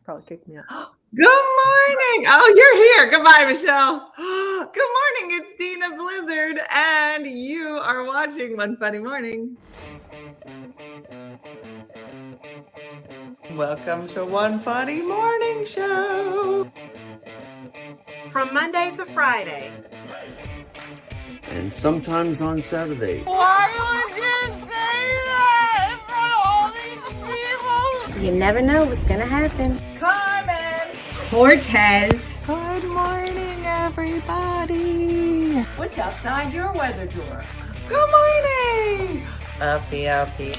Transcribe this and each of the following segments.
Probably kick me out. Good morning. Oh, you're here. Goodbye, Michelle. Good morning. It's Dena Blizzard, and you are watching One Funny Morning. Welcome to One Funny Morning Show. From Monday to Friday. And sometimes on Saturday. Why would you say that in front of all these people? You never know what's gonna happen. Carmen. Cortez. Good morning, everybody. What's outside your weather drawer? Good morning. Uppie, everybody.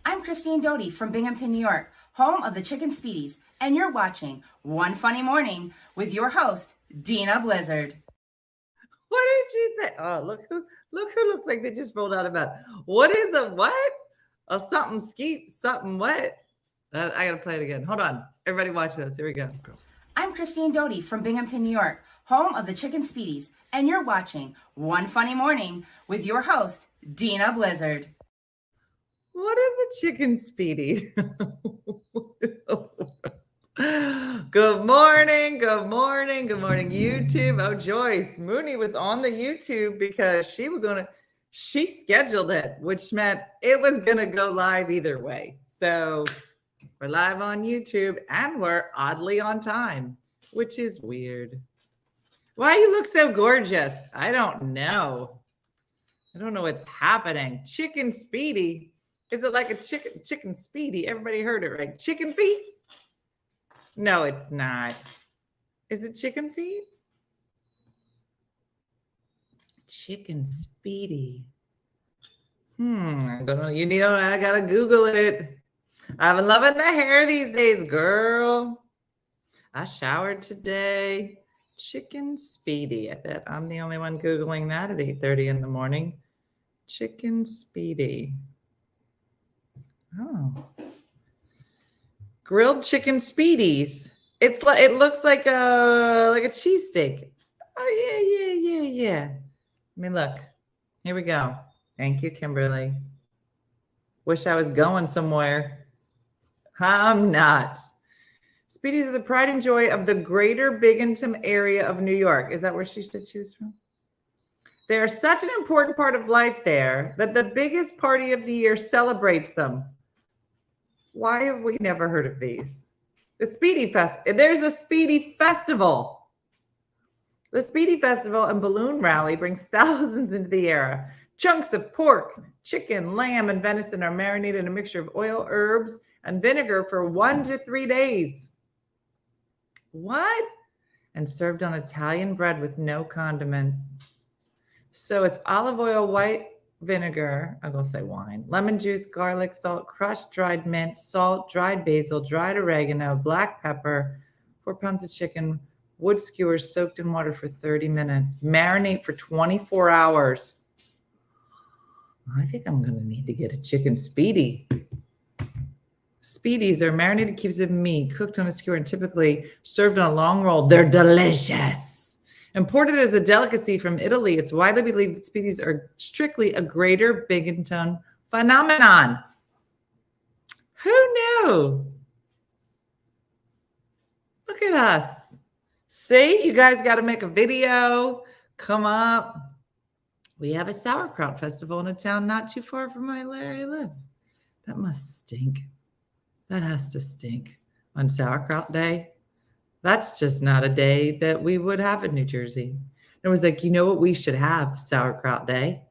I'm Christine Doty from Binghamton, New York, home of the Chicken Speedies, and you're watching One Funny Morning with your host, Dena Blizzard. What did you say? Oh, look who looks like they just rolled out of bed. What is a what? A something skeet, something what? I gotta play it again. Hold on. Everybody watch this. Here we go. I'm Christine Doty from Binghamton, New York, home of the Chicken Speedies, and you're watching One Funny Morning with your host, Dena Blizzard. What is a chicken speedy? Good morning, YouTube. Oh, Joyce Mooney was on the YouTube because she scheduled it, which meant it was gonna go live either way. So we're live on YouTube and we're oddly on time, which is weird. Why you look so gorgeous? I don't know. I don't know what's happening. Chicken speedy. Is it like a chicken speedy? Everybody heard it right. Chicken feet? No, it's not. Is it chicken feet? Chicken speedy. I don't know. I gotta Google it. I've been loving the hair these days, girl. I showered today. Chicken speedy. I bet I'm the only one Googling that at 8:30 in the morning. Chicken speedy. Oh, grilled chicken speedies. It looks like a cheesesteak. Oh yeah. Let me look. Here we go. Thank you, Kimberly. Wish I was going somewhere. I'm not. Speedies are the pride and joy of the greater Binghamton area of New York. Is that where she said she was from? They are such an important part of life there that the biggest party of the year celebrates them. Why have we never heard of these? The Speedy Fest. There's a Speedy Festival. The Speedy Festival and Balloon Rally brings thousands into the area. Chunks of pork, chicken, lamb, and venison are marinated in a mixture of oil, herbs, and vinegar for 1 to 3 days. What? And served on Italian bread with no condiments. So it's olive oil, white vinegar, I'm going to say wine, lemon juice, garlic, salt, crushed dried mint, salt, dried basil, dried oregano, black pepper, 4 pounds of chicken, wood skewers soaked in water for 30 minutes. Marinate for 24 hours. I think I'm going to need to get a chicken speedy. Speedies are marinated cubes of meat cooked on a skewer and typically served on a long roll. They're delicious. Imported as a delicacy from Italy, it's widely believed that speedies are strictly a greater Binghamton phenomenon. Who knew? Look at us. See, you guys got to make a video. Come up. We have a sauerkraut festival in a town not too far from where I live. That must stink. That has to stink on Sauerkraut Day. That's just not a day that we would have in New Jersey. It was like, you know what we should have? Sauerkraut Day.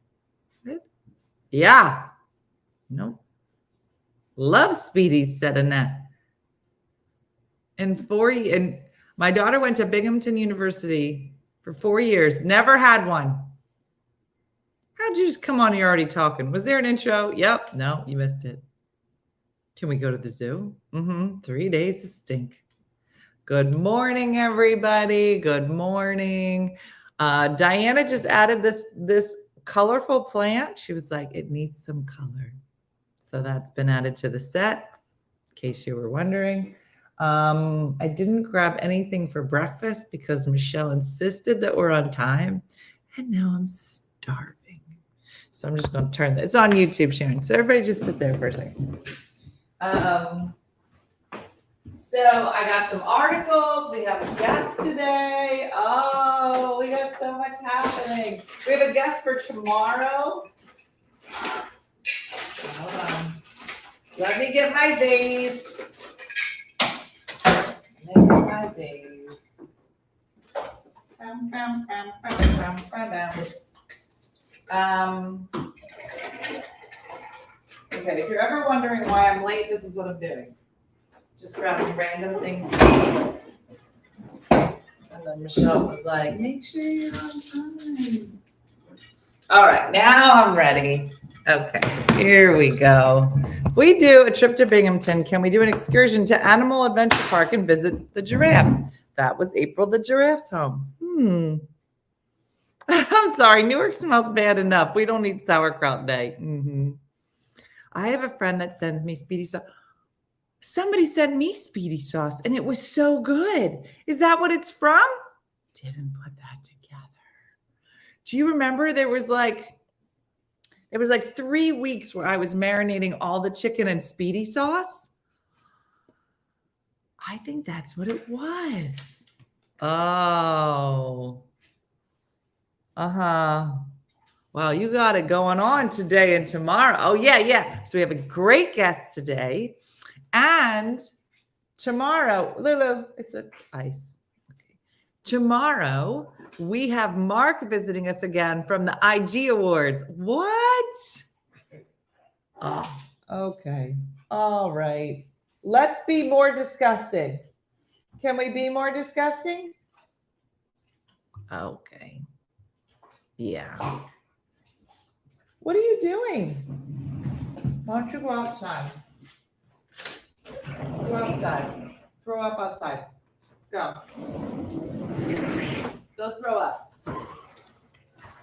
Yeah. Nope. Love Speedies, said Annette. And my daughter went to Binghamton University for 4 years. Never had one. How'd you just come on? You're already talking. Was there an intro? Yep. No, you missed it. Can we go to the zoo? 3 days of stink. Good morning, everybody. Good morning. Diana just added this colorful plant. She was like, it needs some color. So that's been added to the set, in case you were wondering. I didn't grab anything for breakfast because Michelle insisted that we're on time. And now I'm starving. So I'm just going to turn this. It's on YouTube, Sharon. So everybody just sit there for a second. So I got some articles. We have a guest today. Oh, we got so much happening. We have a guest for tomorrow. Hold on. Let me get my days. Okay, if you're ever wondering why I'm late, this is what I'm doing. Just grabbing random things to eat. And then Michelle was like, make sure you're on time. All right, now I'm ready. Okay, here we go. We do a trip to Binghamton. Can we do an excursion to Animal Adventure Park and visit the giraffes? That was April the giraffe's home. I'm sorry, Newark smells bad enough. We don't need sauerkraut day. I have a friend that sends me Speedy sauce. Somebody sent me Speedy sauce and it was so good. Is that what it's from? Didn't put that together. Do you remember there was like 3 weeks where I was marinating all the chicken in Speedy sauce? I think that's what it was. Oh. Well, you got it going on today and tomorrow. Oh, yeah. So we have a great guest today. And tomorrow, Lulu, it's an ice. Okay. Tomorrow, we have Mark visiting us again from the IG Awards. What? Oh, okay. All right. Let's be more disgusting. Can we be more disgusting? Okay. Yeah. What are you doing? Why don't you go outside? Go outside. Throw up outside. Go. Go throw up.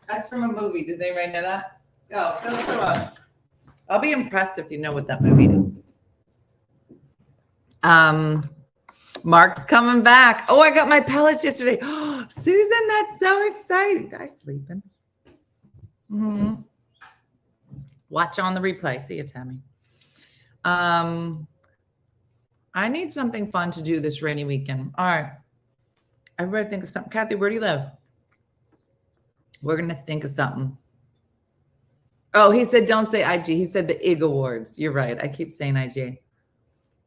That's from a movie. Does anybody know that? Go throw up. I'll be impressed if you know what that movie is. Mark's coming back. Oh, I got my pellets yesterday. Oh, Susan, that's so exciting. Guys sleeping. Watch on the replay. See you, Tammy. I need something fun to do this rainy weekend. All right. Everybody think of something. Kathy, where do you live? We're going to think of something. Oh, he said, don't say IG. He said the IG Awards. You're right. I keep saying IG.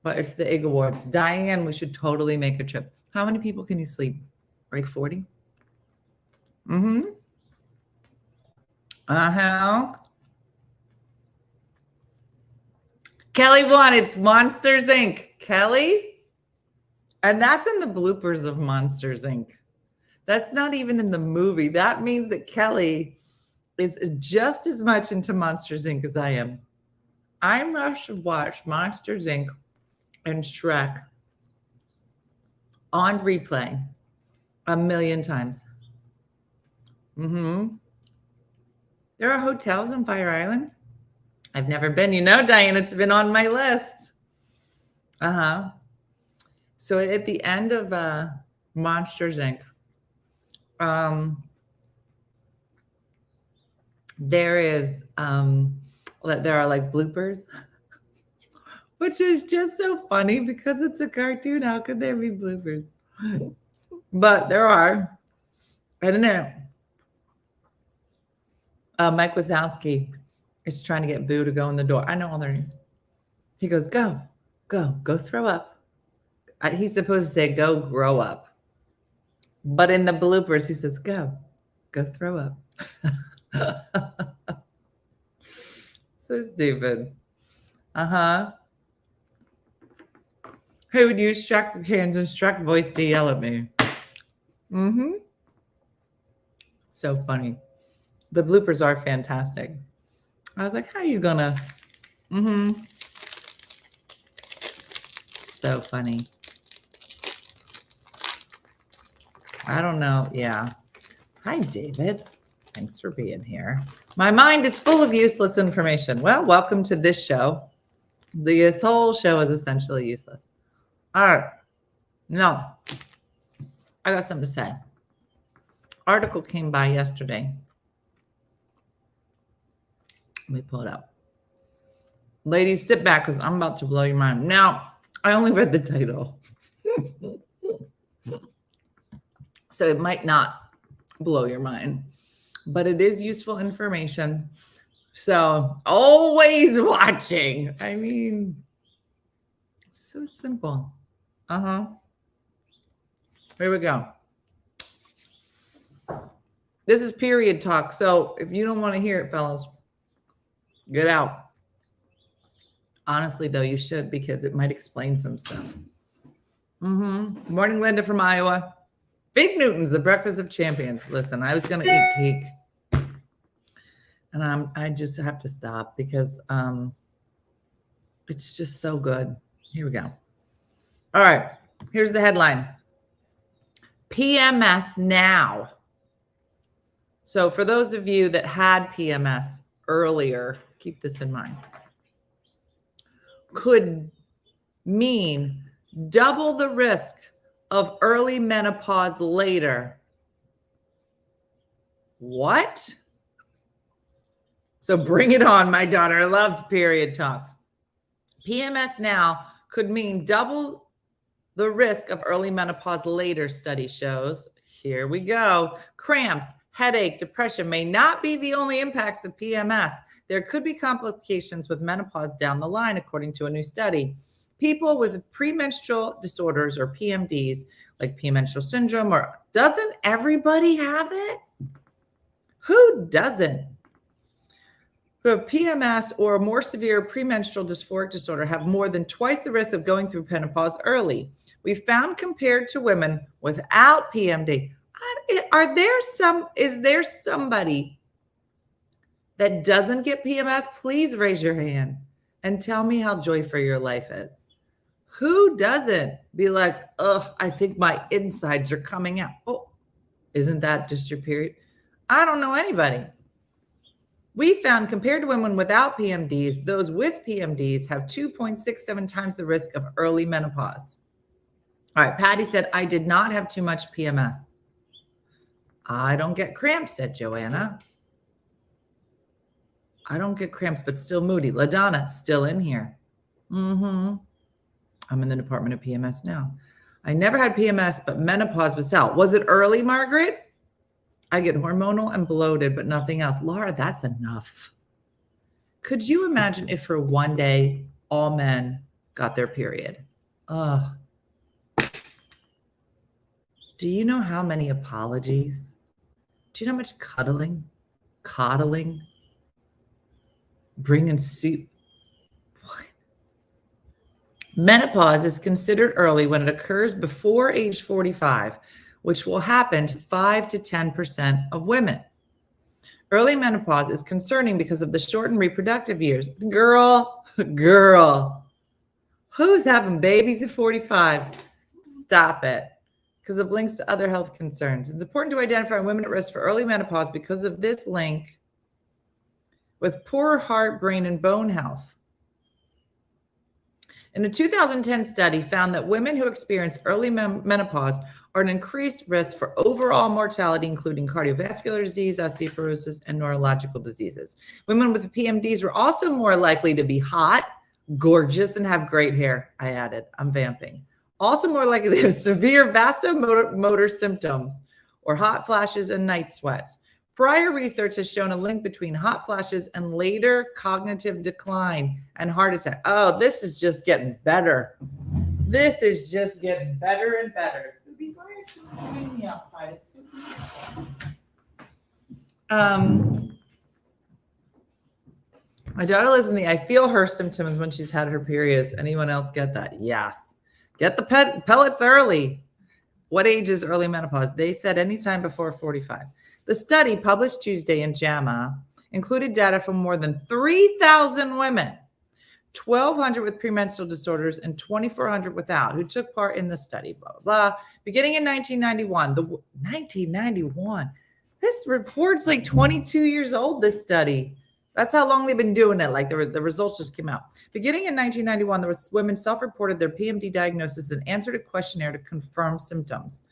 But it's the IG Awards. Diane, we should totally make a trip. How many people can you sleep? Like 40? Kelly won. It's Monsters, Inc. Kelly? And that's in the bloopers of Monsters, Inc. That's not even in the movie. That means that Kelly is just as much into Monsters, Inc. as I am. I must have watched Monsters, Inc. and Shrek on replay 1,000,000 times. There are hotels on Fire Island. I've never been. You know, Diane, it's been on my list. So at the end of Monsters, Inc., there are like bloopers, which is just so funny because it's a cartoon. How could there be bloopers? But there are. I don't know. Mike Wazowski is trying to get Boo to go in the door. I know all their names. He goes, go throw up. He's supposed to say, go grow up. But in the bloopers, he says, go throw up. So stupid. Who would use Shrek hands and Shrek voice to yell at me? So funny. The bloopers are fantastic. I was like, how are you gonna? So funny. I don't know. Yeah. Hi, David. Thanks for being here. My mind is full of useless information. Well, welcome to this show. This whole show is essentially useless. All right. No. I got something to say. Article came by yesterday. Let me pull it up. Ladies, sit back because I'm about to blow your mind. Now, I only read the title. So it might not blow your mind, but it is useful information. So always watching. I mean, so simple. Here we go. This is period talk. So if you don't want to hear it, fellas, get out. Honestly, though, you should, because it might explain some stuff. Morning, Linda from Iowa. Big Newtons, the breakfast of champions. Listen, I was going to eat cake. And I just have to stop because it's just so good. Here we go. All right. Here's the headline. PMS now. So for those of you that had PMS earlier, keep this in mind, could mean double the risk of early menopause later. What? So bring it on. My daughter loves period talks. PMS now could mean double the risk of early menopause later, study shows. Here we go. Cramps, headache, depression may not be the only impacts of PMS. There could be complications with menopause down the line, according to a new study. People with premenstrual disorders or PMDs, like premenstrual syndrome, or doesn't everybody have it? Who doesn't? Who have PMS or a more severe premenstrual dysphoric disorder have more than twice the risk of going through menopause early. We found compared to women without PMD. Is there somebody that doesn't get PMS? Please raise your hand and tell me how joyful your life is. Who doesn't be like, ugh, I think my insides are coming out. Oh, isn't that just your period? I don't know anybody. We found compared to women without PMDs, those with PMDs have 2.67 times the risk of early menopause. All right, Patty said, I did not have too much PMS. I don't get cramps, said Joanna. I don't get cramps, but still moody. LaDonna, still in here. I'm in the Department of PMS now. I never had PMS, but menopause was out. Was it early, Margaret? I get hormonal and bloated, but nothing else. Laura, that's enough. Could you imagine if for one day all men got their period? Ugh. Do you know how many apologies? Do you know how much coddling, bringing soup? What? Menopause is considered early when it occurs before age 45, which will happen to 5 to 10% of women. Early menopause is concerning because of the shortened reproductive years. Girl, who's having babies at 45? Stop it. Because of links to other health concerns. It's important to identify women at risk for early menopause because of this link with poor heart, brain, and bone health. And a 2010 study found that women who experience early menopause are at increased risk for overall mortality, including cardiovascular disease, osteoporosis, and neurological diseases. Women with PMDs were also more likely to be hot, gorgeous, and have great hair. I added, I'm vamping. Also more likely to have severe vasomotor symptoms or hot flashes and night sweats. Prior research has shown a link between hot flashes and later cognitive decline and heart attack. Oh, this is just getting better. This is just getting better and better. It would be great to be outside. It's so beautiful. My daughter lives with me. I feel her symptoms when she's had her periods. Anyone else get that? Yes. Get the pellets early. What age is early menopause? They said anytime before 45. The study, published Tuesday in JAMA, included data from more than 3,000 women, 1,200 with premenstrual disorders and 2,400 without, who took part in the study, blah, blah, blah. Beginning in 1991, 1991, this report's like 22 years old, this study. That's how long they've been doing it. Like the results just came out. Beginning in 1991, there was women self-reported their PMD diagnosis and answered a questionnaire to confirm symptoms.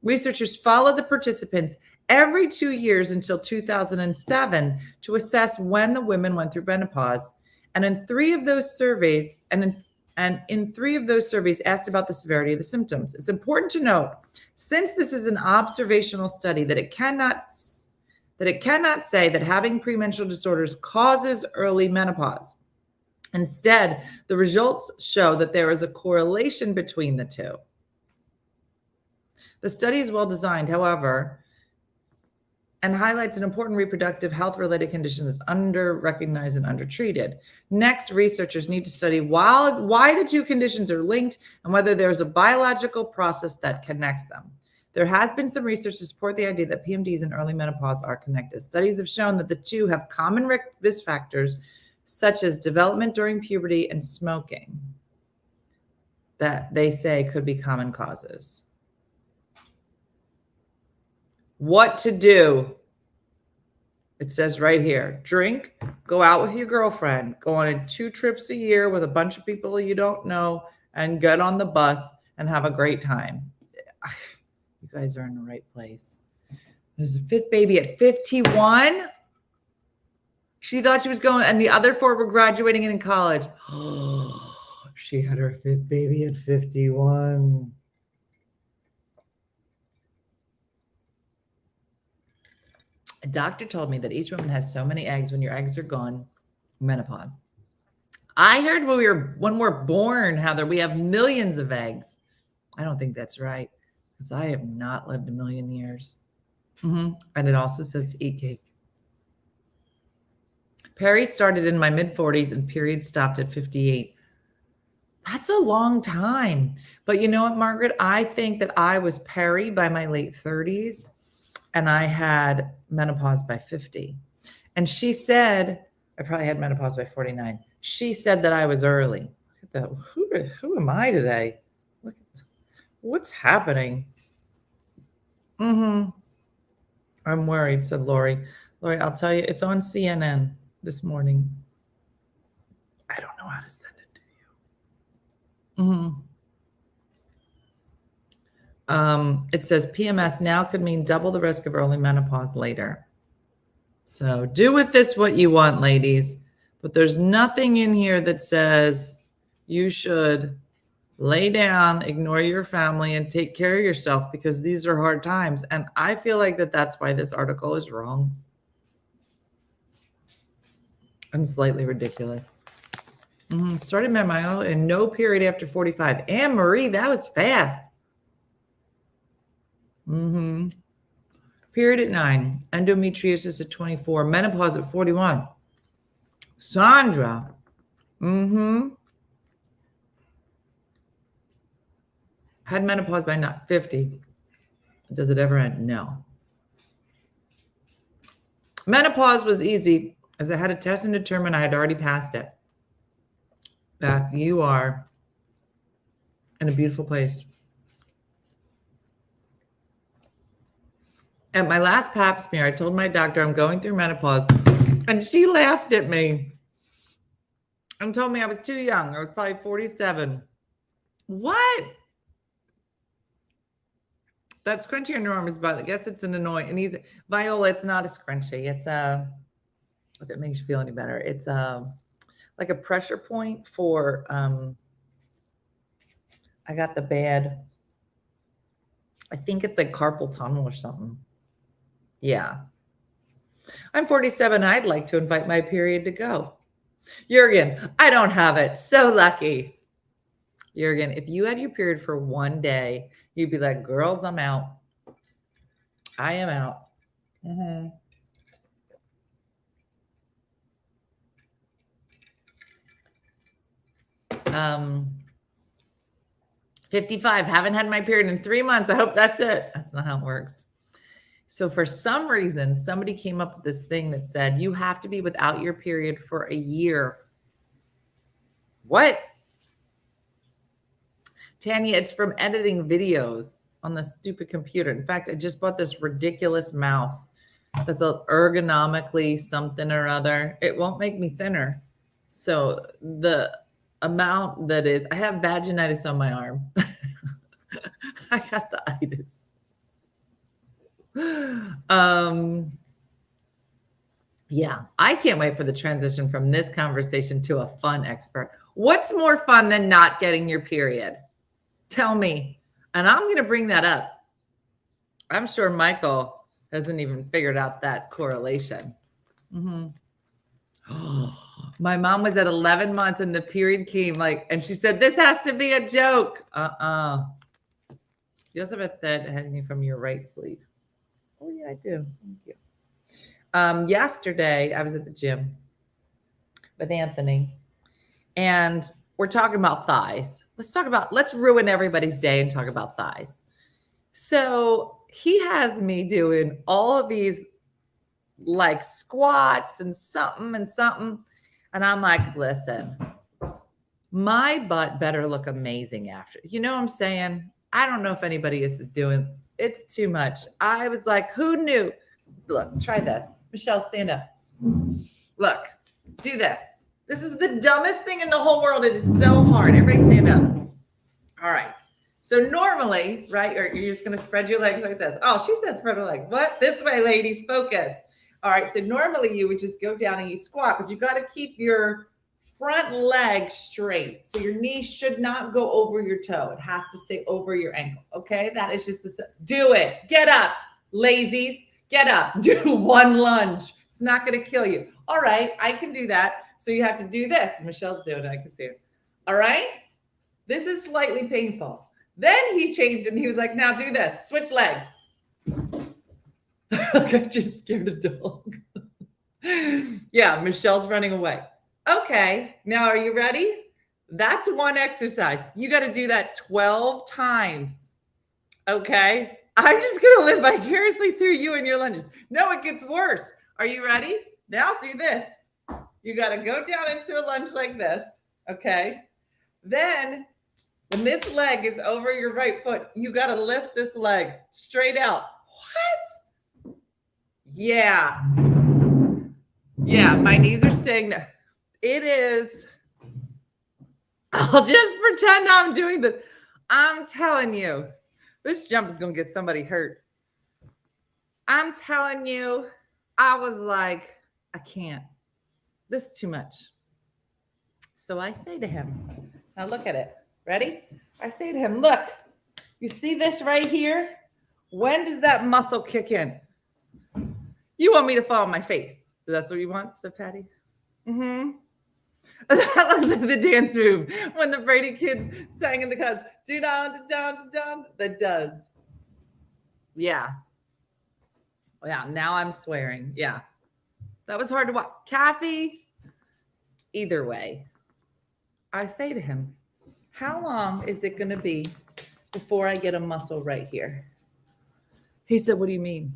Researchers followed the participants every 2 years until 2007 to assess when the women went through menopause. And in 3 of those surveys, in 3 of those surveys asked about the severity of the symptoms. It's important to note, since this is an observational study, that it cannot say that having premenstrual disorders causes early menopause. Instead, the results show that there is a correlation between the two. The study is well designed, however, and highlights an important reproductive health-related condition that's under-recognized and undertreated. Next, researchers need to study why the two conditions are linked and whether there's a biological process that connects them. There has been some research to support the idea that PMDs and early menopause are connected. Studies have shown that the two have common risk factors, such as development during puberty and smoking, that they say could be common causes. What to do? It says right here, drink, go out with your girlfriend, go on 2 trips a year with a bunch of people you don't know, and get on the bus and have a great time. You guys are in the right place. There's a 5th baby at 51. She thought she was going, and the other 4 were graduating and in college. Oh, she had her 5th baby at 51. A doctor told me that each woman has so many eggs. When your eggs are gone, menopause. I heard when we're born, Heather, we have millions of eggs. I don't think that's right, because I have not lived a million years. And it also says to eat cake. Peri started in my mid-40s and period stopped at 58. That's a long time. But you know what, Margaret? I think that I was peri by my late 30s and I had menopause by 50. And she said, I probably had menopause by 49. She said that I was early. Look at that. Who am I today? What's happening? I'm worried, said Lori. Lori, I'll tell you, it's on CNN this morning. I don't know how to send it to you. It says PMS now could mean double the risk of early menopause later. So do with this what you want, ladies. But there's nothing in here that says you should lay down, ignore your family, and take care of yourself, because these are hard times. And I feel like that's why this article is wrong and slightly ridiculous. Started my and no period after 45. Anne Marie, that was fast. Period at 9. Endometriosis at 24. Menopause at 41. Sandra. Had menopause by not 50. Does it ever end? No. Menopause was easy, as I had a test and determined I had already passed it. Beth, you are in a beautiful place. At my last pap smear, I told my doctor I'm going through menopause, and she laughed at me and told me I was too young. I was probably 47. What? That scrunchie on your arm is about, I guess it's an annoying, and he's, Viola, it's not a scrunchie. It's if it makes you feel any better, it's like a pressure point for, I got the bad, I think it's like carpal tunnel or something. Yeah. I'm 47. I'd like to invite my period to go. Jurgen, I don't have it. So lucky. Jurgen, if you had your period for one day, you'd be like, girls, I'm out. I am out. 55, haven't had my period in 3 months. I hope that's it. That's not how it works. So for some reason, somebody came up with this thing that said you have to be without your period for a year. What? Tanya, it's from editing videos on the stupid computer. In fact, I just bought this ridiculous mouse that's ergonomically something or other. It won't make me thinner. So the amount that is, I have vaginitis on my arm. I got the itis. Yeah, I can't wait for the transition from this conversation to a fun expert. What's more fun than not getting your period? Tell me. And I'm going to bring that up. I'm sure Michael hasn't even figured out that correlation. My mom was at 11 months and the period came and she said, this has to be a joke. You also have a thread hanging from your right sleeve. Oh yeah, I do. Thank you. Yesterday I was at the gym with Anthony and we're talking about thighs. Let's ruin everybody's day and talk about thighs. So he has me doing all of these squats and something. And I'm like, listen, my butt better look amazing after. You know what I'm saying? I don't know if anybody is doing, it's too much. I was like, who knew? Look, try this. Michelle, stand up. Look, do this. This is the dumbest thing in the whole world, and it's so hard. Everybody stand up. All right. So normally, right, or you're just going to spread your legs like this. Oh, she said spread her legs. What? This way, ladies, focus. All right. So normally you would just go down and you squat, but you got to keep your front leg straight. So your knee should not go over your toe. It has to stay over your ankle. Okay. That is just do it. Get up, lazies. Get up. Do one lunge. It's not going to kill you. All right. I can do that. So you have to do this. Michelle's doing it. I can see it. All right. This is slightly painful. Then he changed it and he was like, now do this. Switch legs. I just scared a dog. Yeah, Michelle's running away. Okay, now are you ready? That's one exercise. You got to do that 12 times. Okay, I'm just going to live vicariously through you and your lunges. No, it gets worse. Are you ready? Now do this. You got to go down into a lunge like this. Okay, then when this leg is over your right foot, you got to lift this leg straight out. What? Yeah. Yeah, my knees are staying. It is. I'll just pretend I'm doing this. I'm telling you, this jump is going to get somebody hurt. I'm telling you, I was like, I can't. This is too much. So I say to him, now look at it. Ready? I say to him, look, you see this right here? When does that muscle kick in? You want me to fall on my face. That's what you want, said Patty. Mm-hmm. That looks like the dance move when the Brady kids sang in the cuz. Do down, do down, do down. That does. Yeah. Yeah, now I'm swearing. Yeah. That was hard to watch. Kathy, either way, I say to him, how long is it going to be before I get a muscle right here? He said, what do you mean?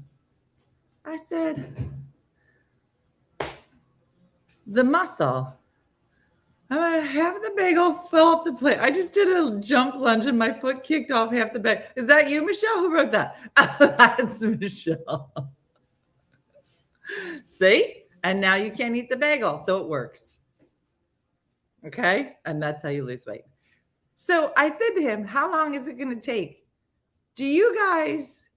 I said, the muscle. I'm going to have the bagel fill up the plate. I just did a jump lunge and my foot kicked off half the bag. Is that you, Michelle? Who wrote that? That's Michelle. See? And now you can't eat the bagel. So it works. Okay? And that's how you lose weight. So I said to him, how long is it going to take? Do you guys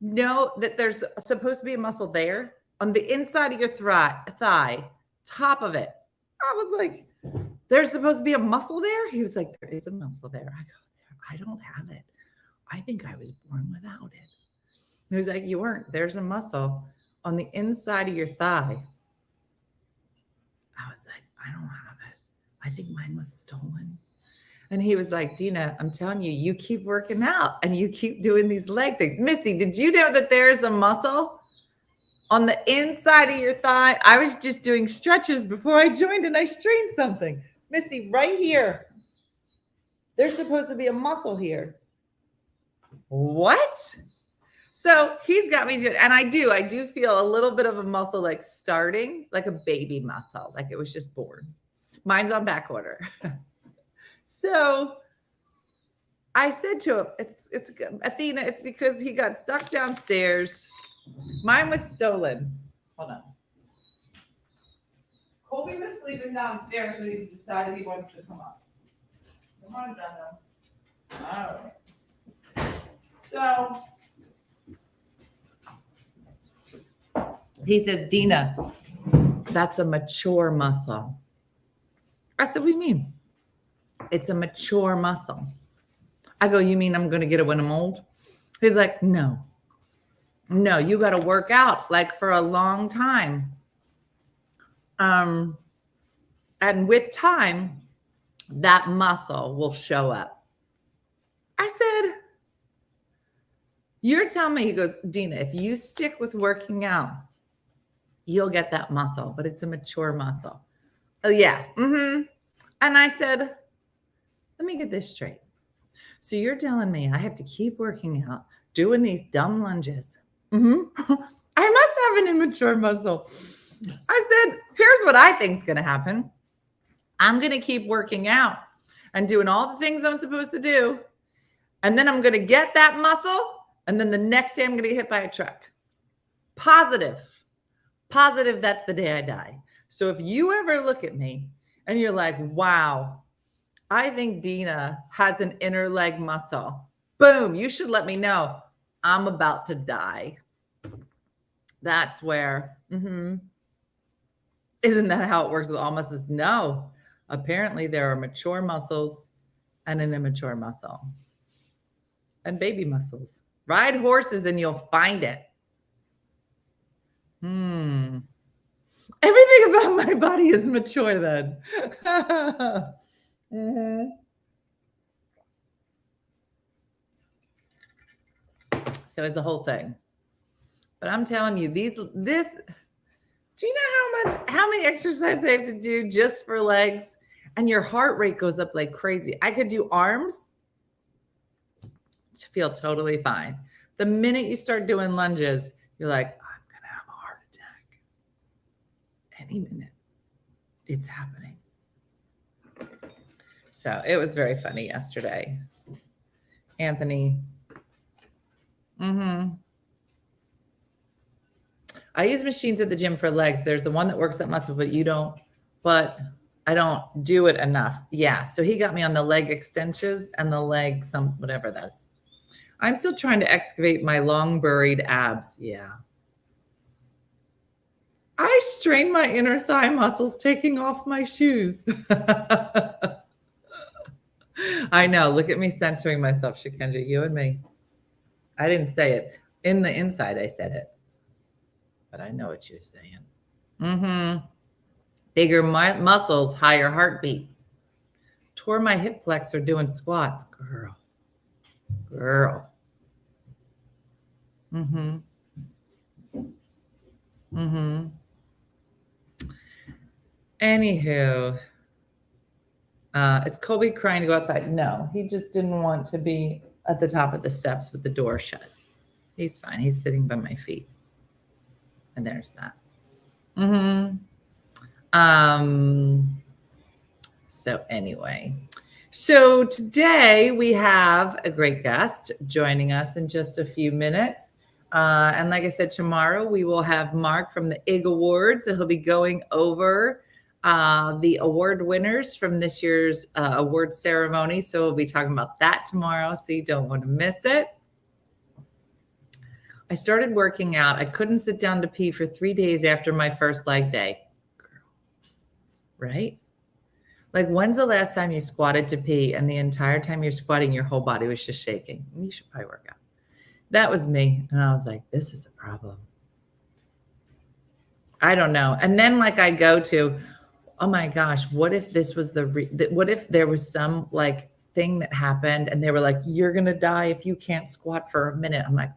know that there's supposed to be a muscle there on the inside of your thigh, top of it? I was like, there's supposed to be a muscle there? He was like, there is a muscle there. I go, I don't have it. I think I was born without it. He was like, you weren't. There's a muscle on the inside of your thigh. I was like, I don't have it. I think mine was stolen. And he was like, Dena, I'm telling you, you keep working out and you keep doing these leg things. Missy, did you know that there's a muscle on the inside of your thigh? I was just doing stretches before I joined and I strained something. Missy, right here. There's supposed to be a muscle here. What? So he's got me doing, and I do feel a little bit of a muscle like starting, like a baby muscle, like it was just born. Mine's on back order. So I said to him, it's Athena, it's because he got stuck downstairs. Mine was stolen. Hold on. Colby was sleeping downstairs and he decided he wanted to come up. Come on, Dena. All right. So He says, Dena, that's a mature muscle. I said, what do you mean? It's a mature muscle. I go, you mean I'm going to get it when I'm old? He's like, no, you got to work out like for a long time. And with time, that muscle will show up. I said, you're telling me, he goes, Dena, if you stick with working out, you'll get that muscle, but it's a mature muscle. Oh yeah. Mm-hmm. And I said, let me get this straight. So you're telling me I have to keep working out, doing these dumb lunges. Mm-hmm. I must have an immature muscle. I said, here's what I think is going to happen. I'm going to keep working out and doing all the things I'm supposed to do. And then I'm going to get that muscle. And then the next day I'm going to get hit by a truck. Positive, that's the day I die. So if you ever look at me and you're like, wow, I think Dena has an inner leg muscle. Boom, you should let me know. I'm about to die. That's where, isn't that how it works with all muscles? No, apparently there are mature muscles and an immature muscle. And baby muscles. Ride horses and you'll find it. Everything about my body is mature then. So it's the whole thing. But I'm telling you, do you know how many exercises I have to do just for legs? And your heart rate goes up like crazy. I could do arms to feel totally fine. The minute you start doing lunges, you're like, I'm going to have a heart attack. Any minute. It's happening. So it was very funny yesterday. Anthony. I use machines at the gym for legs. There's the one that works that muscle, but I don't do it enough. Yeah. So he got me on the leg extensions and the leg, whatever that is. I'm still trying to excavate my long buried abs. Yeah. I strained my inner thigh muscles taking off my shoes. I know. Look at me censoring myself, Shikendra, you and me. I didn't say it. In the inside, I said it. But I know what you're saying. Bigger muscles, higher heartbeat. Tore my hip flexor doing squats. Girl. Anywho, is Colby crying to go outside? No, he just didn't want to be at the top of the steps with the door shut. He's fine. He's sitting by my feet. And there's that. So anyway, so today we have a great guest joining us in just a few minutes. And like I said, tomorrow we will have Mark from the IG Awards. So he'll be going over the award winners from this year's award ceremony. So we'll be talking about that tomorrow. So you don't want to miss it. I started working out. I couldn't sit down to pee for 3 days after my first leg day. Girl, right? Like, when's the last time you squatted to pee and the entire time you're squatting, your whole body was just shaking? You should probably work out. That was me. And I was like, this is a problem. I don't know. And then like I go to, oh my gosh, what if this was what if there was some like thing that happened and they were like, you're going to die if you can't squat for a minute. I'm like,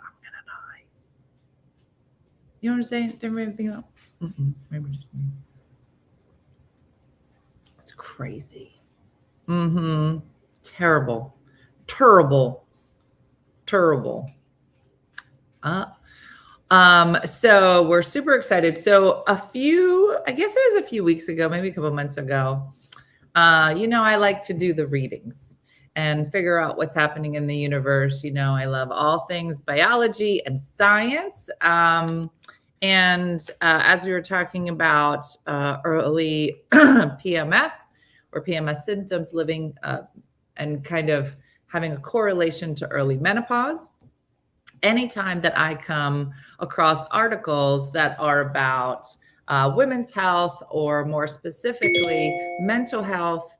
you know what I'm saying? Didn't really think about. Maybe just me. It's crazy. Terrible. So we're super excited. So I guess it was a few weeks ago, maybe a couple months ago. I like to do the readings and figure out what's happening in the universe. I love all things biology and science. As we were talking about early PMS or PMS symptoms, living and kind of having a correlation to early menopause, anytime that I come across articles that are about women's health, or more specifically mental health,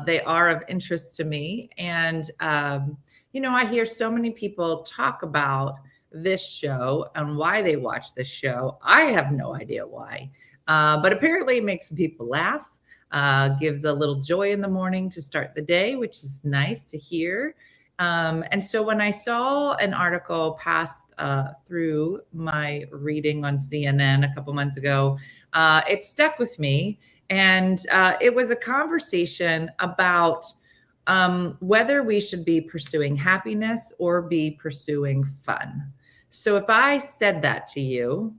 they are of interest to me. And, I hear so many people talk about this show and why they watch this show. I have no idea why, but apparently it makes some people laugh, gives a little joy in the morning to start the day, which is nice to hear. And so when I saw an article pass through my reading on CNN a couple months ago, it stuck with me. And it was a conversation about whether we should be pursuing happiness or be pursuing fun. So if I said that to you,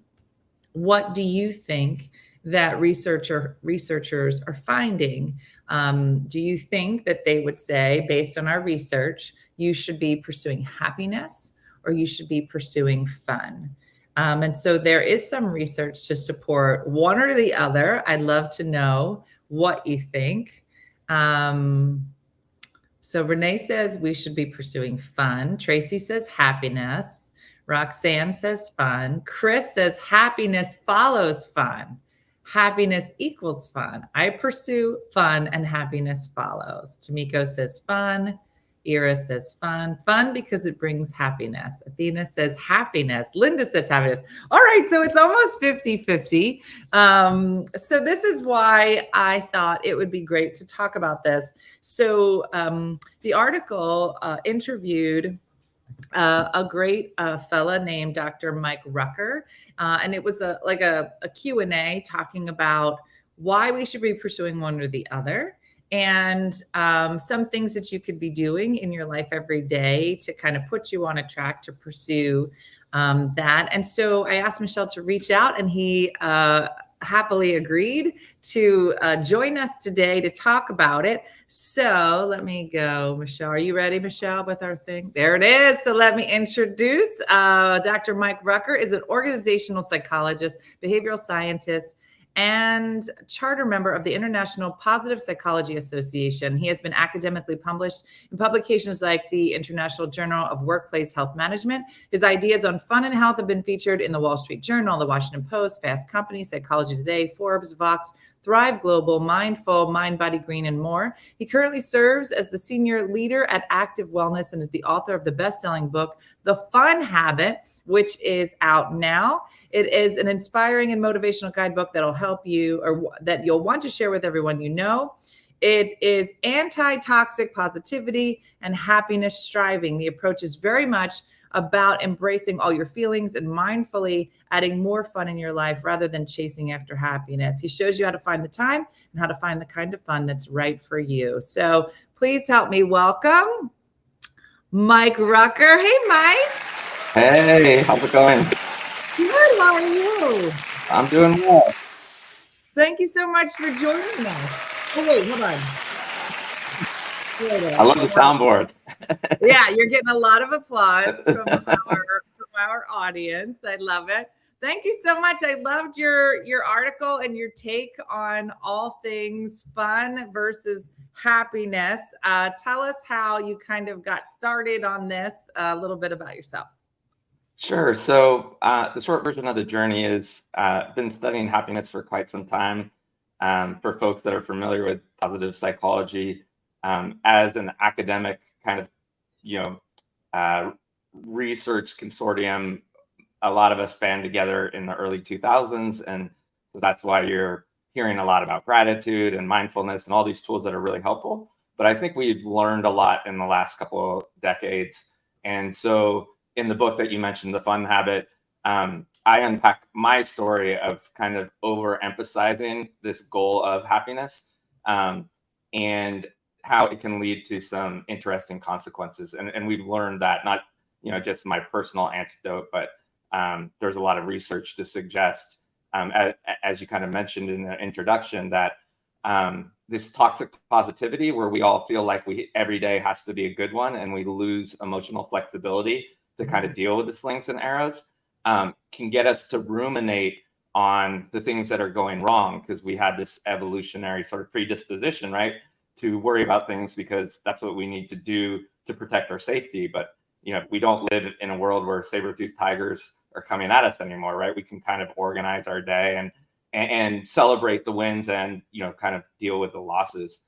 what do you think that researchers are finding? Do you think that they would say, based on our research, you should be pursuing happiness or you should be pursuing fun? And so there is some research to support one or the other. I'd love to know what you think. So Renee says we should be pursuing fun. Tracy says happiness. Roxanne says fun. Chris says happiness follows fun. Happiness equals fun. I pursue fun and happiness follows. Tamiko says fun. Iris says fun. Fun because it brings happiness. Athena says happiness. Linda says happiness. All right, so it's almost 50-50. So this is why I thought it would be great to talk about this. So the article interviewed a great fella named Dr. Mike Rucker. And it was a Q&A talking about why we should be pursuing one or the other, and some things that you could be doing in your life every day to kind of put you on a track to pursue that. And so I asked Michelle to reach out, and he happily agreed to join us today to talk about it. So let me go. Michelle, are you ready, Michelle, with our thing? There it is. So let me introduce Dr. Mike Rucker is an organizational psychologist, behavioral scientist, and charter member of the International Positive Psychology Association. He has been academically published in publications like the International Journal of Workplace Health Management. His ideas on fun and health have been featured in the Wall Street Journal, the Washington Post, Fast Company, Psychology Today, Forbes, Vox, Thrive Global, Mindful, Mind, Body, Green, and more. He currently serves as the senior leader at Active Wellness and is the author of the best-selling book, The Fun Habit, which is out now. It is an inspiring and motivational guidebook that'll help you, or that you'll want to share with everyone you know. It is anti-toxic positivity and happiness striving. The approach is very much about embracing all your feelings and mindfully adding more fun in your life rather than chasing after happiness. He shows you how to find the time and how to find the kind of fun that's right for you. So please help me welcome Mike Rucker. Hey, Mike. Hey, how's it going? Good, how are you? I'm doing well. Thank you so much for joining us. Oh, wait, hold on. I love the soundboard. Yeah, you're getting a lot of applause from our audience. I love it. Thank you so much. I loved your article and your take on all things fun versus happiness. Tell us how you kind of got started on this, a little bit about yourself. Sure. So the short version of the journey is I've been studying happiness for quite some time. For folks that are familiar with positive psychology, as an academic kind of, research consortium, a lot of us band together in the early 2000s. And so that's why you're hearing a lot about gratitude and mindfulness and all these tools that are really helpful. But I think we've learned a lot in the last couple of decades. And so in the book that you mentioned, The Fun Habit, I unpack my story of kind of overemphasizing this goal of happiness and how it can lead to some interesting consequences. And we've learned that, not just my personal anecdote, but there's a lot of research to suggest, as you kind of mentioned in the introduction, that this toxic positivity where we all feel like every day has to be a good one and we lose emotional flexibility to kind of deal with the slings and arrows, can get us to ruminate on the things that are going wrong, because we had this evolutionary sort of predisposition, right, to worry about things because that's what we need to do to protect our safety. But we don't live in a world where saber-toothed tigers are coming at us anymore, right? We can kind of organize our day and celebrate the wins and, kind of deal with the losses.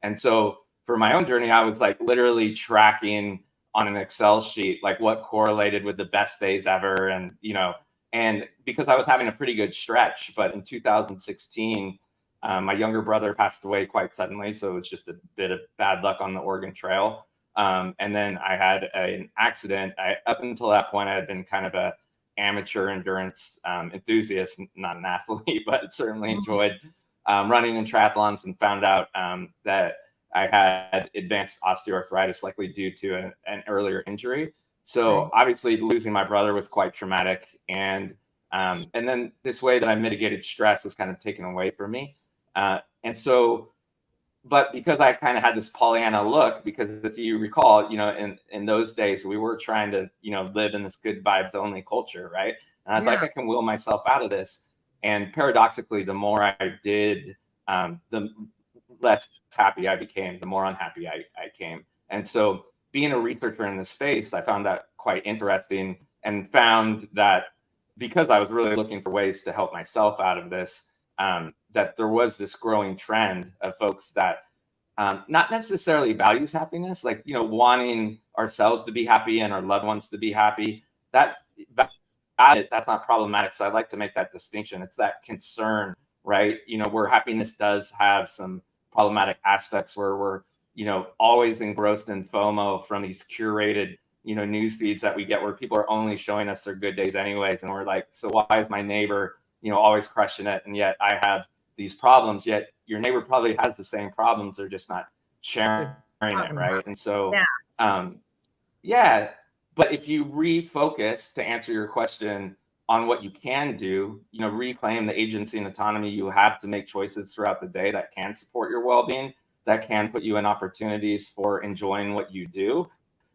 And so for my own journey, I was like literally tracking on an Excel sheet, like what correlated with the best days ever. And because I was having a pretty good stretch, but in 2016, my younger brother passed away quite suddenly. So it was just a bit of bad luck on the Oregon Trail. And then I had an accident. Up until that point, I had been kind of a amateur endurance enthusiast, not an athlete, but certainly enjoyed running in triathlons, and found out that I had advanced osteoarthritis, likely due to an earlier injury. So obviously losing my brother was quite traumatic. And then this way that I mitigated stress was kind of taken away from me. But because I kind of had this Pollyanna look, because if you recall, in those days, we were trying to, live in this good vibes only culture, right? And I was like, I can will myself out of this. And paradoxically, the more I did, the less happy I became, the more unhappy I came. And so being a researcher in this space, I found that quite interesting, and found that because I was really looking for ways to help myself out of this, that there was this growing trend of folks that not necessarily values happiness, like, wanting ourselves to be happy and our loved ones to be happy. That's not problematic. So I'd like to make that distinction. It's that concern, right? Where happiness does have some problematic aspects, where we're, always engrossed in FOMO from these curated, news feeds that we get, where people are only showing us their good days anyways. And we're like, so why is my neighbor, always crushing it? And yet I have these problems, yet your neighbor probably has the same problems. They're just not sharing it, right? And so, but if you refocus, to answer your question, on what you can do, reclaim the agency and autonomy you have to make choices throughout the day that can support your well-being, that can put you in opportunities for enjoying what you do,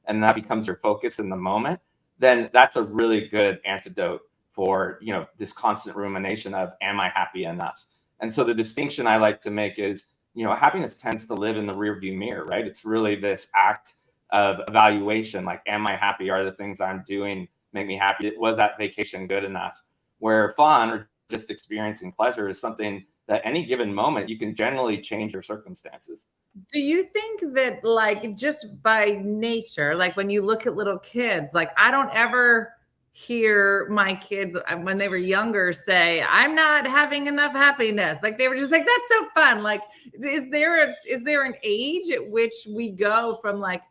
and that becomes your focus in the moment, then that's a really good antidote for, this constant rumination of, am I happy enough? And so the distinction I like to make is, happiness tends to live in the rearview mirror, right? It's really this act of evaluation, like, am I happy? Are the things I'm doing make me happy? Was that vacation good enough? Where fun, or just experiencing pleasure, is something that any given moment you can generally change your circumstances. Do you think that, like, just by nature, like when you look at little kids, like, I don't ever hear my kids when they were younger say, I'm not having enough happiness. Like, they were just like, that's so fun. Like, is there an age at which we go from like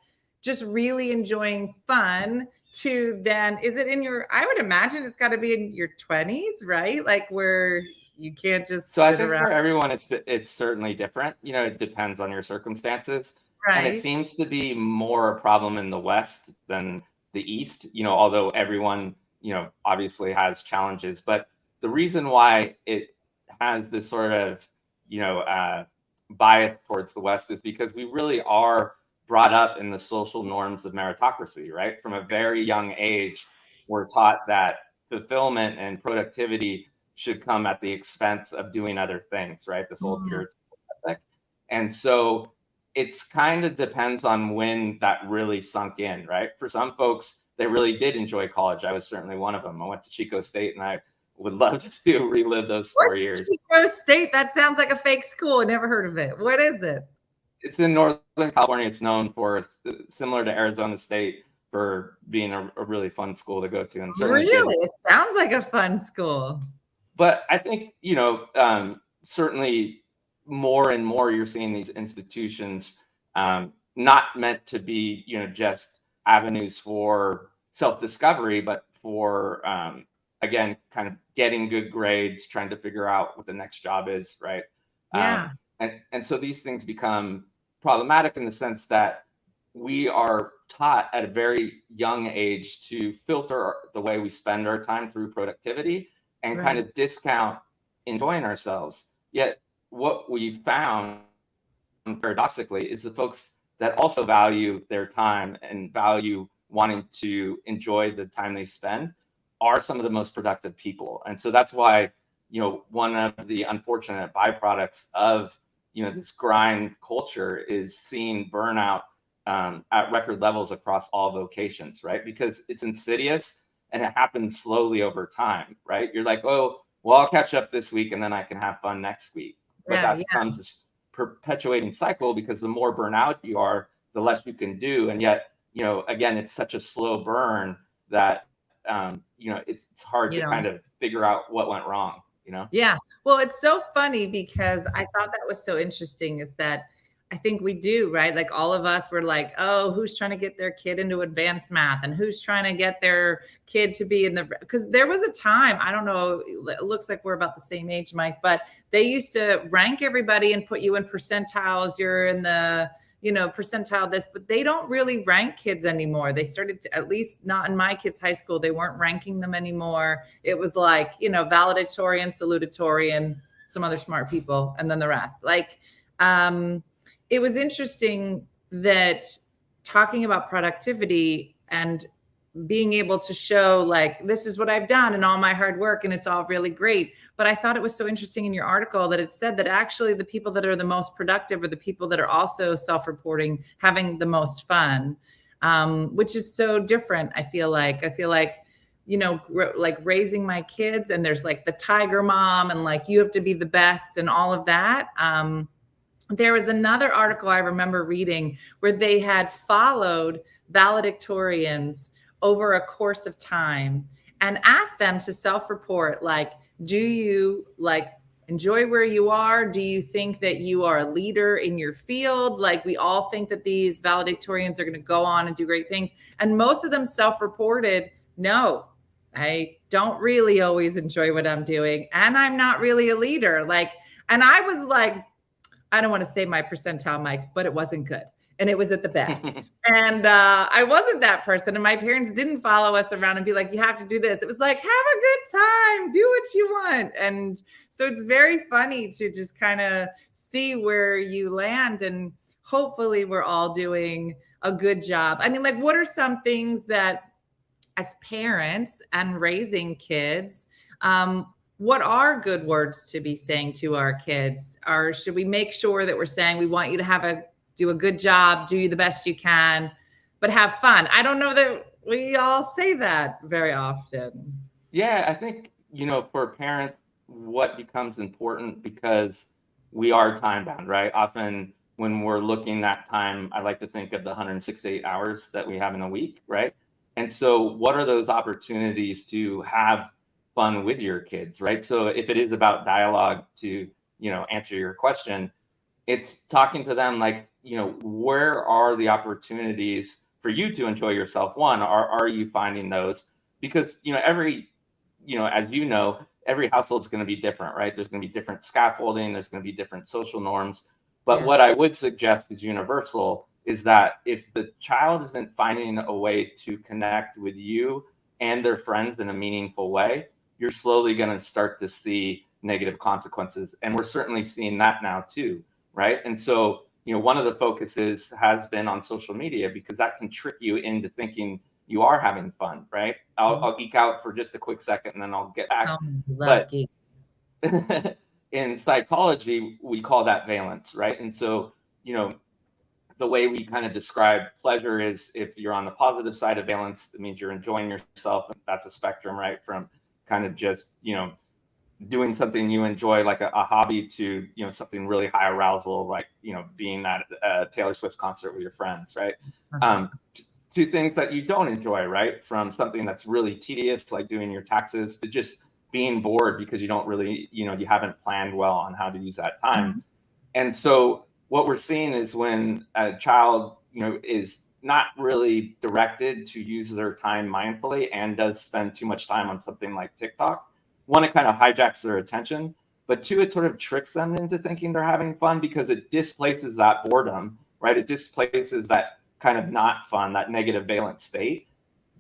just really enjoying fun to then, is it in your, I would imagine it's got to be in your 20s, right? Like, where you can't just so I think around. For everyone, it's certainly different. It depends on your circumstances. Right. And it seems to be more a problem in the West than the East, although everyone, obviously has challenges. But the reason why it has this sort of, bias towards the West is because we really are brought up in the social norms of meritocracy, right? From a very young age, we're taught that fulfillment and productivity should come at the expense of doing other things, right? This old Puritan ethic. And so it's kind of depends on when that really sunk in, right? For some folks, they really did enjoy college. I was certainly one of them. I went to Chico State, and I would love to relive those 4 years. Chico State? That sounds like a fake school. I never heard of it. What is it? It's in Northern California. It's known for, similar to Arizona State, for being a really fun school to go to. And really? It sounds like a fun school. But I think, certainly more and more you're seeing these institutions not meant to be, just avenues for self-discovery, but for, again, kind of getting good grades, trying to figure out what the next job is, right? Yeah. And so these things become problematic in the sense that we are taught at a very young age to filter the way we spend our time through productivity and kind of discount enjoying ourselves. Yet what we found, paradoxically, is the folks that also value their time and value wanting to enjoy the time they spend are some of the most productive people. And so that's why, one of the unfortunate byproducts of, this grind culture is seeing burnout at record levels across all vocations, right? Because it's insidious and it happens slowly over time, right? You're like, oh, well, I'll catch up this week and then I can have fun next week. But that becomes this perpetuating cycle, because the more burnout you are, the less you can do. And yet, again, it's such a slow burn that, it's hard to kind of figure out what went wrong, Yeah. Well, it's so funny because I thought that was so interesting, is that I think we do, right? Like all of us were like, oh, who's trying to get their kid into advanced math, and who's trying to get their kid to be in the, because there was a time, I don't know, it looks like we're about the same age, Mike, but they used to rank everybody and put you in percentiles. You're in the, percentile this, but they don't really rank kids anymore. They started to, at least not in my kids' high school, they weren't ranking them anymore. It was like, valedictorian, salutatorian, some other smart people, and then the rest. Like, it was interesting that talking about productivity and being able to show like, this is what I've done and all my hard work, and it's all really great. But I thought it was so interesting in your article that it said that actually the people that are the most productive are the people that are also self-reporting, having the most fun, which is so different. I feel like, like raising my kids, and there's like the tiger mom, and like, you have to be the best and all of that. There was another article I remember reading where they had followed valedictorians over a course of time and asked them to self-report, like, do you like enjoy where you are? Do you think that you are a leader in your field? Like, we all think that these valedictorians are going to go on and do great things. And most of them self-reported, no, I don't really always enjoy what I'm doing, and I'm not really a leader. Like, and I was like, I don't want to say my percentile, Mike, but it wasn't good. And it was at the back. And I wasn't that person. And my parents didn't follow us around and be like, you have to do this. It was like, have a good time, do what you want. And so it's very funny to just kind of see where you land. And hopefully we're all doing a good job. I mean, like, what are some things that as parents and raising kids, what are good words to be saying to our kids? Or should we make sure that we're saying, we want you to do a good job, do the best you can, but have fun? I don't know that we all say that very often. Yeah, I think, for parents, what becomes important, because we are time bound, right? Often when we're looking at time, I like to think of the 168 hours that we have in a week, right? And so what are those opportunities to have fun with your kids, right? So if it is about dialogue, to, answer your question, it's talking to them like, where are the opportunities for you to enjoy yourself? One, are you finding those? Because, every household is going to be different, right? There's going to be different scaffolding. There's going to be different social norms. But what I would suggest is universal, is that if the child isn't finding a way to connect with you and their friends in a meaningful way, you're slowly going to start to see negative consequences. And we're certainly seeing that now too, right? And so, one of the focuses has been on social media, because that can trick you into thinking you are having fun, right? I'll geek out for just a quick second and then I'll get back. But in psychology, we call that valence, right? And so, the way we kind of describe pleasure is, if you're on the positive side of valence, it means you're enjoying yourself. That's a spectrum, right? From kind of just, doing something you enjoy, like a hobby, to, something really high arousal, like, being at a Taylor Swift concert with your friends, right? To things that you don't enjoy, right? From something that's really tedious, like doing your taxes, to just being bored because you don't really, you haven't planned well on how to use that time. And so what we're seeing is when a child, is not really directed to use their time mindfully and does spend too much time on something like TikTok, one, it kind of hijacks their attention, but two, it sort of tricks them into thinking they're having fun, because it displaces that boredom, right? It displaces that kind of not fun, that negative valence state,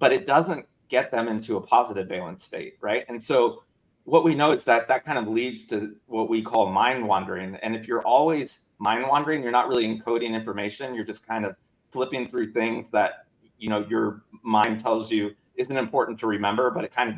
but it doesn't get them into a positive valence state, right? And so what we know is that that kind of leads to what we call mind wandering. And if you're always mind wandering, you're not really encoding information. You're just kind of flipping through things that, your mind tells you isn't important to remember, but it kind of,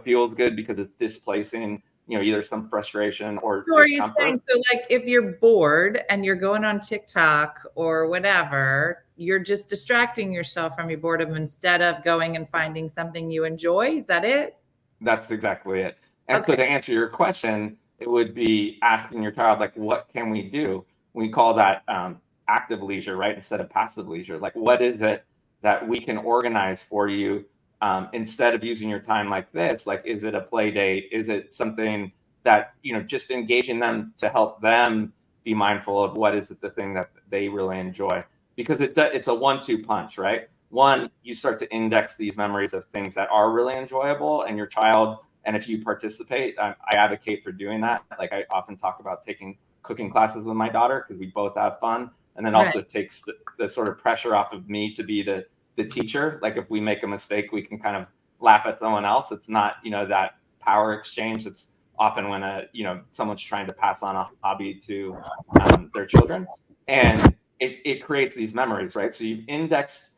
feels good because it's displacing, either some frustration or So are you saying, so like, if you're bored and you're going on TikTok or whatever, you're just distracting yourself from your boredom instead of going and finding something you enjoy. Is that it? That's exactly it. And so Okay. to answer your question, it would be asking your child, like, what can we do? We call that active leisure, right? Instead of passive leisure. Like, what is it that we can organize for you instead of using your time like this? Like, is it a play date? Is it something that, just engaging them to help them be mindful of what is it the thing that they really enjoy? Because it's a 1-2 punch, right? One, you start to index these memories of things that are really enjoyable, and your child, and if you participate, I advocate for doing that. Like, I often talk about taking cooking classes with my daughter because we both have fun, and then also takes the sort of pressure off of me to be the teacher. Like, if we make a mistake, we can kind of laugh at someone else. It's not, that power exchange. It's often when someone's trying to pass on a hobby to their children, and it creates these memories, right? So you've indexed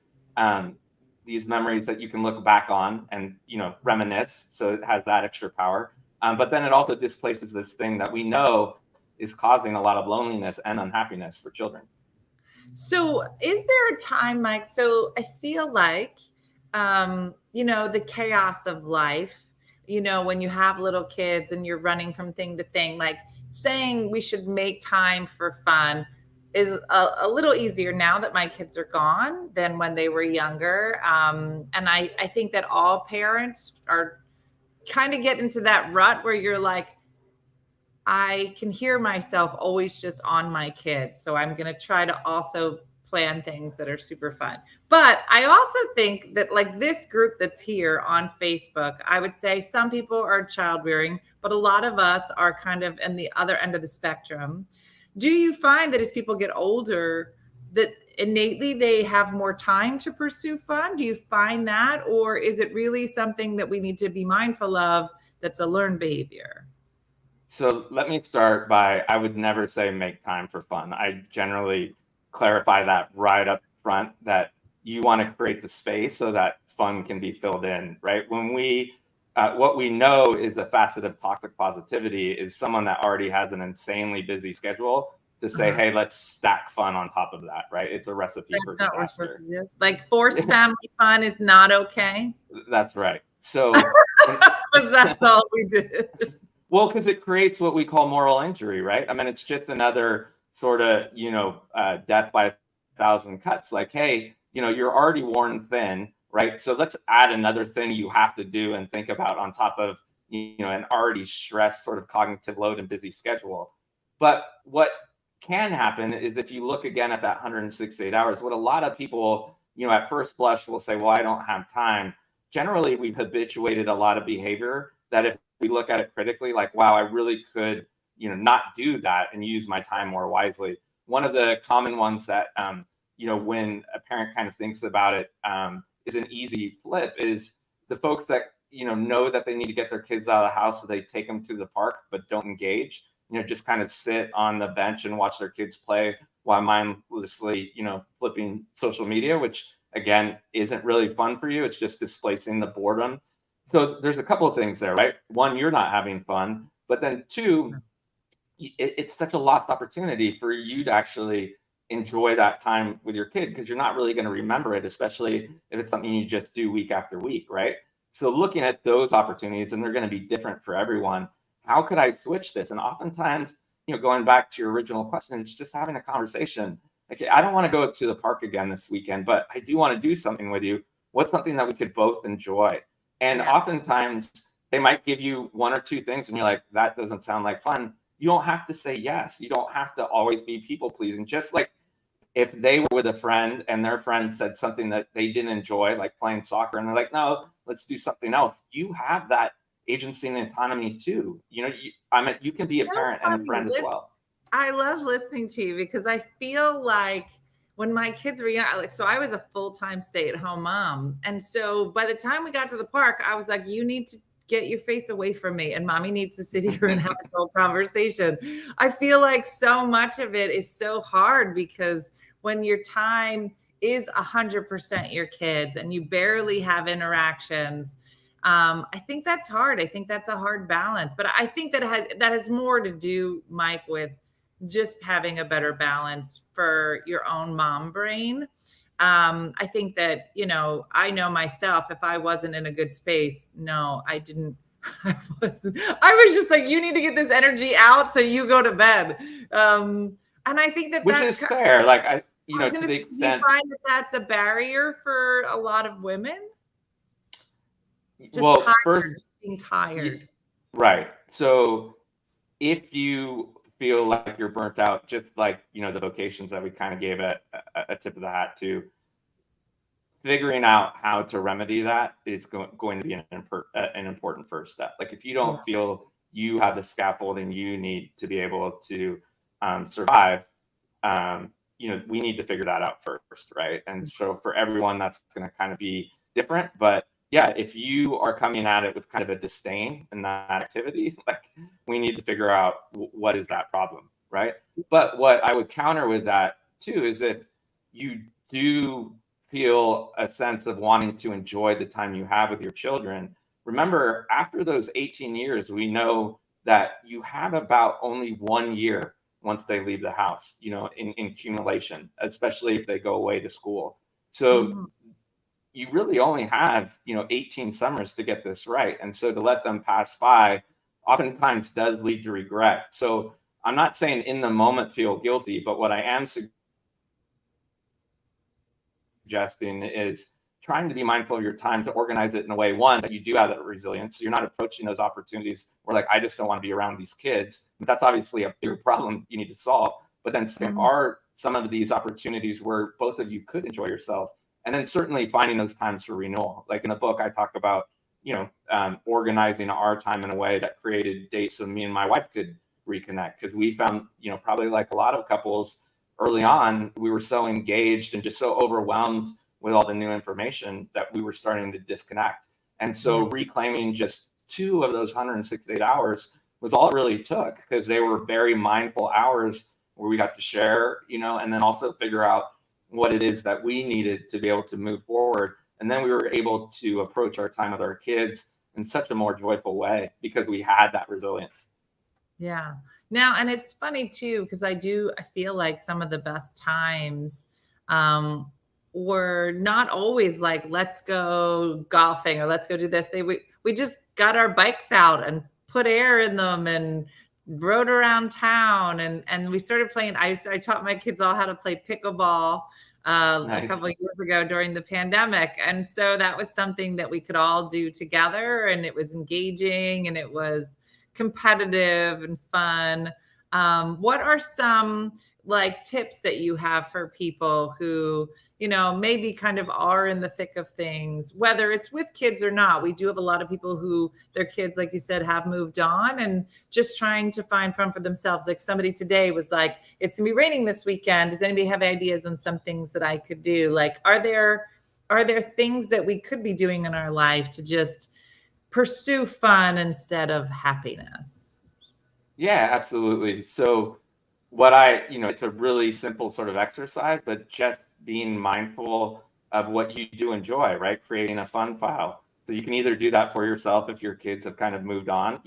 these memories that you can look back on and reminisce, so it has that extra power, but then it also displaces this thing that we know is causing a lot of loneliness and unhappiness for children. So is there a time, Mike? So I feel like the chaos of life, when you have little kids and you're running from thing to thing, like saying we should make time for fun is a little easier now that my kids are gone than when they were younger. And I think that all parents are kind of get into that rut where you're like, I can hear myself always just on my kids. So I'm going to try to also plan things that are super fun. But I also think that, like, this group that's here on Facebook, I would say some people are child rearing, but a lot of us are kind of in the other end of the spectrum. Do you find that as people get older, that innately they have more time to pursue fun? Do you find that? Or is it really something that we need to be mindful of that's a learned behavior? So let me start by, I would never say make time for fun. I generally clarify that right up front, that you want to create the space so that fun can be filled in, right? When what we know is the facet of toxic positivity is someone that already has an insanely busy schedule to say, hey, let's stack fun on top of that, right? It's a recipe for disaster. Like, forced family fun is not okay. That's right. So because that's all we did. Well, because it creates what we call moral injury, right? I mean, it's just another sort of, death by 1,000 cuts. Like, hey, you're already worn thin, right? So let's add another thing you have to do and think about on top of, an already stressed sort of cognitive load and busy schedule. But what can happen is, if you look again at that 168 hours, what a lot of people, at first blush will say, well, I don't have time. Generally, we've habituated a lot of behavior that, if we look at it critically, like, wow, I really could, not do that and use my time more wisely. One of the common ones that, when a parent kind of thinks about it, is an easy flip, is the folks that, know that they need to get their kids out of the house, so they take them to the park, but don't engage, just kind of sit on the bench and watch their kids play while mindlessly, flipping social media, which again, isn't really fun for you. It's just displacing the boredom. So there's a couple of things there, right? One, you're not having fun, but then two, it's such a lost opportunity for you to actually enjoy that time with your kid, because you're not really going to remember it, especially if it's something you just do week after week, right? So looking at those opportunities, and they're going to be different for everyone. How could I switch this? And oftentimes, going back to your original question, it's just having a conversation. Okay, I don't want to go to the park again this weekend, but I do want to do something with you. What's something that we could both enjoy? And oftentimes they might give you one or two things and you're like, that doesn't sound like fun. You don't have to say yes. You don't have to always be people pleasing. Just like if they were with a friend and their friend said something that they didn't enjoy, like playing soccer, and they're like, no, let's do something else. You have that agency and autonomy too. You can be a parent and a friend as well. I love listening to you, because I feel like when my kids were young, so I was a full-time stay-at-home mom. And so by the time we got to the park, I was like, you need to get your face away from me, and mommy needs to sit here and have a whole conversation. I feel like so much of it is so hard, because when your time is 100% your kids and you barely have interactions, I think that's hard. I think that's a hard balance. But I think that has more to do, Mike, with just having a better balance for your own mom brain. I think that, I know myself, if I wasn't in a good space, no, I didn't. I was just like, you need to get this energy out, so you go to bed. And I think that Which that's is fair. Like to the do you extent. find that that's a barrier for a lot of women? Just Well, tired, first, just being tired. right. So if you feel like you're burnt out, just like, the vocations that we kind of gave a tip of the hat to, figuring out how to remedy that is going to be an important first step. Like if you don't feel you have the scaffolding you need to be able to survive, we need to figure that out first, right? And so for everyone, that's going to kind of be different. But yeah, if you are coming at it with kind of a disdain in that activity, like we need to figure out what is that problem, right? But what I would counter with that too is if you do feel a sense of wanting to enjoy the time you have with your children, remember, after those 18 years, we know that you have about only 1 year once they leave the house, in accumulation, especially if they go away to school. So you really only have, 18 summers to get this right. And so to let them pass by oftentimes does lead to regret. So I'm not saying in the moment feel guilty, but what I am suggesting is trying to be mindful of your time, to organize it in a way, one, that you do have that resilience. So you're not approaching those opportunities where like, I just don't want to be around these kids. But that's obviously a bigger problem you need to solve. But then second, are some of these opportunities where both of you could enjoy yourself? And then certainly finding those times for renewal. Like in the book, I talk about, organizing our time in a way that created dates so me and my wife could reconnect. Because we found, probably like a lot of couples early on, we were so engaged and just so overwhelmed with all the new information that we were starting to disconnect. And so reclaiming just 2 of those 168 hours was all it really took, because they were very mindful hours where we got to share, and then also figure out what it is that we needed to be able to move forward. And then we were able to approach our time with our kids in such a more joyful way because we had that resilience. Yeah. Now, and it's funny too, because I feel like some of the best times were not always like, let's go golfing or let's go do this. We just got our bikes out and put air in them and rode around town. And we started playing. I taught my kids all how to play pickleball a couple of years ago during the pandemic. And so that was something that we could all do together, and it was engaging and it was competitive and fun. What are some like tips that you have for people who, maybe kind of are in the thick of things, whether it's with kids or not? We do have a lot of people who their kids, like you said, have moved on and just trying to find fun for themselves. Like somebody today was like, it's gonna be raining this weekend. Does anybody have ideas on some things that I could do? Like, are there things that we could be doing in our life to just pursue fun instead of happiness? Yeah, absolutely. So it's a really simple sort of exercise, but just being mindful of what you do enjoy, right? Creating a fun file. So you can either do that for yourself if your kids have kind of moved on,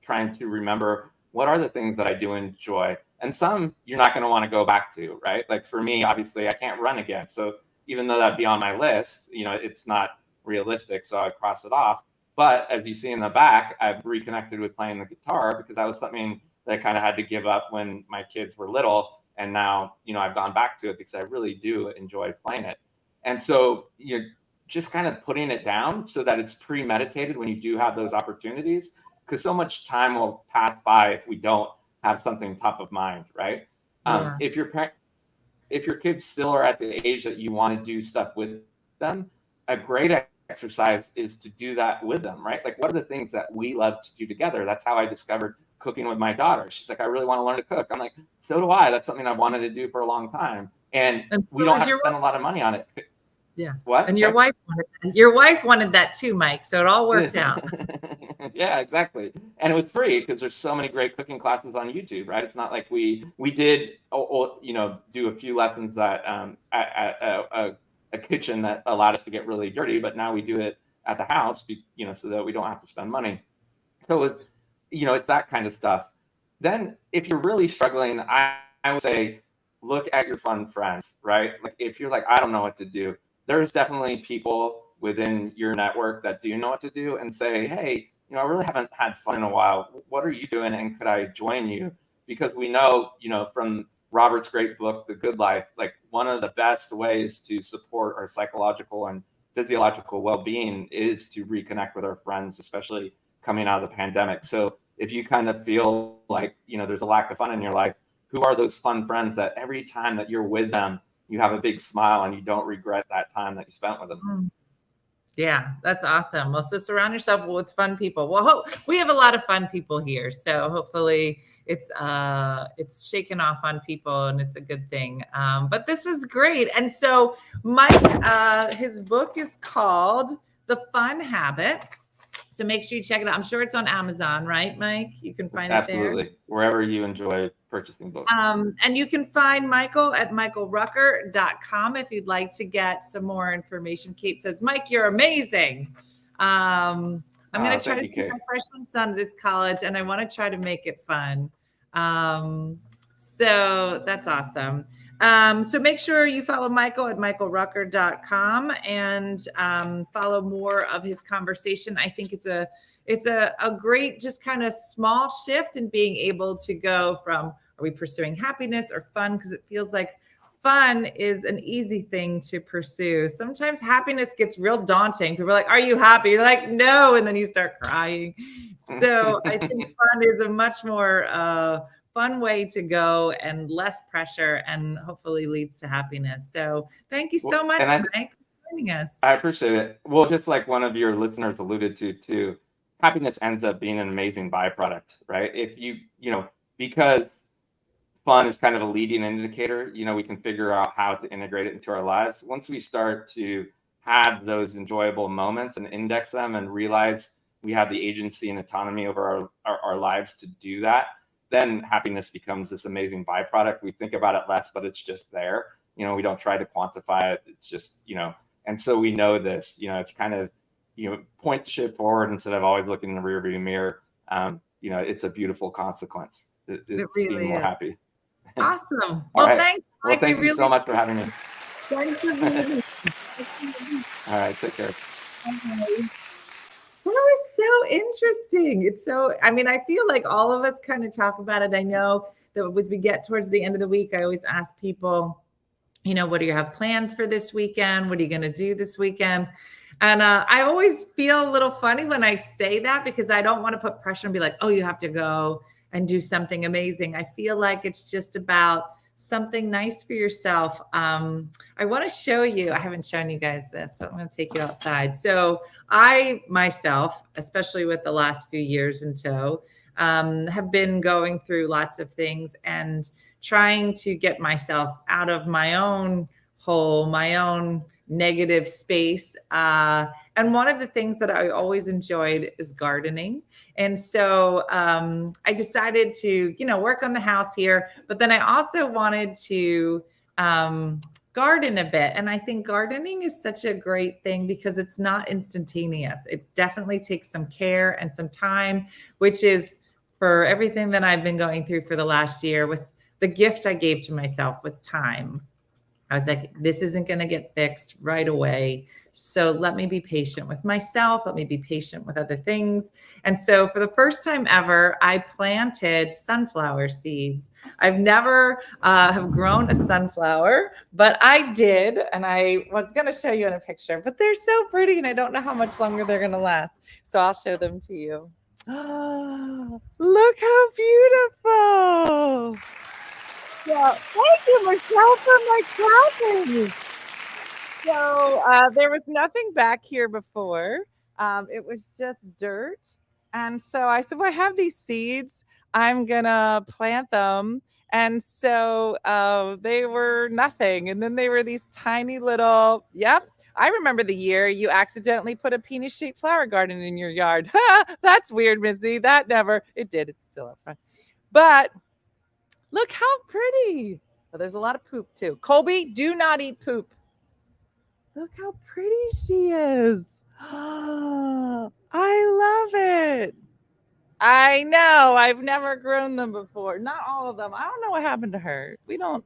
trying to remember what are the things that I do enjoy. And some you're not going to want to go back to, right? Like for me, obviously I can't run again. So even though that'd be on my list, it's not realistic. So I cross it off. But as you see in the back, I've reconnected with playing the guitar because that was something that I kind of had to give up when my kids were little. And now, I've gone back to it because I really do enjoy playing it. And so you're just kind of putting it down so that it's premeditated when you do have those opportunities, because so much time will pass by if we don't have something top of mind, right? Yeah. If your kids still are at the age that you want to do stuff with them, a great exercise is to do that with them, right? Like, what are the things that we love to do together? That's how I discovered cooking with my daughter. She's like, I really want to learn to cook. I'm like, so do I. That's something I've wanted to do for a long time. And so we don't have to spend a lot of money on it. Yeah. What? And your wife wanted that too, Mike. So it all worked out. Yeah, exactly. And it was free because there's so many great cooking classes on YouTube, right? It's not like we did, do a few lessons at a kitchen that allowed us to get really dirty, but now we do it at the house, so that we don't have to spend money. So, it's that kind of stuff. Then if you're really struggling, I would say look at your fun friends, right? Like if you're like, I don't know what to do, there's definitely people within your network that do know what to do, and say, hey, I really haven't had fun in a while. What are you doing? And could I join you? Because we know, from Robert's great book, The Good Life, like one of the best ways to support our psychological and physiological well-being is to reconnect with our friends, especially coming out of the pandemic. So if you kind of feel like, there's a lack of fun in your life, who are those fun friends that every time that you're with them, you have a big smile and you don't regret that time that you spent with them? Yeah, that's awesome. Well, so surround yourself with fun people. Well, we have a lot of fun people here, so hopefully it's shaking off on people, and it's a good thing. But this was great. And so Mike, his book is called The Fun Habit. So make sure you check it out. I'm sure it's on Amazon, right, Mike? You can find it there. Absolutely. Wherever you enjoy purchasing books. And you can find Michael at michaelrucker.com if you'd like to get some more information. Kate says, Mike, you're amazing. I'm going to try to see my freshman son at his college, and I want to try to make it fun. So that's awesome. So make sure you follow Michael at michaelrucker.com and follow more of his conversation. I think it's a great, just kind of small shift in being able to go from, are we pursuing happiness or fun? Because it feels like fun is an easy thing to pursue. Sometimes happiness gets real daunting. People are like, are you happy? You're like, no. And then you start crying. So I think fun is a much more fun way to go, and less pressure, and hopefully leads to happiness. So thank you so much, Mike, for joining us. I appreciate it. Well, just like one of your listeners alluded to too, happiness ends up being an amazing byproduct, right? If because fun is kind of a leading indicator, we can figure out how to integrate it into our lives. Once we start to have those enjoyable moments and index them and realize we have the agency and autonomy over our lives to do that, then happiness becomes this amazing byproduct. We think about it less, but it's just there. We don't try to quantify it. It's just, and so we know this, if you kind of, point the shit forward instead of always looking in the rearview mirror, it's a beautiful consequence. It's really being more happy. Awesome. Well, right. thanks, Mike. Well, thank you so much for having me. Thanks for being here. All right, take care. Okay. That was so interesting. I feel like all of us kind of talk about it. I know that as we get towards the end of the week, I always ask people, what do you have plans for this weekend? What are you going to do this weekend? And I always feel a little funny when I say that, because I don't want to put pressure and be like, oh, you have to go and do something amazing. I feel like it's just about something nice for yourself. I want to show you, I haven't shown you guys this, but I'm going to take you outside. So I myself, especially with the last few years in tow, have been going through lots of things and trying to get myself out of my own hole, my own negative space. And one of the things that I always enjoyed is gardening. And so I decided to, work on the house here, but then I also wanted to garden a bit. And I think gardening is such a great thing because it's not instantaneous. It definitely takes some care and some time, which is, for everything that I've been going through for the last year, was the gift I gave to myself was time. I was like, this isn't going to get fixed right away. So let me be patient with myself. Let me be patient with other things. And so for the first time ever, I planted sunflower seeds. I've never have grown a sunflower, but I did. And I was going to show you in a picture, but they're so pretty and I don't know how much longer they're going to last. So I'll show them to you. Oh, look how beautiful. Yeah, thank you, Michelle, for my cropping. So there was nothing back here before. It was just dirt. And so I said, well, I have these seeds. I'm going to plant them. And so they were nothing. And then they were these tiny little, yep. I remember the year you accidentally put a penis-shaped flower garden in your yard. That's weird, Missy. That never, it did. It's still up front. But look how pretty. Oh, there's a lot of poop too. Colby, do not eat poop. Look how pretty she is. I love it. I know. I've never grown them before. Not all of them. I don't know what happened to her. We don't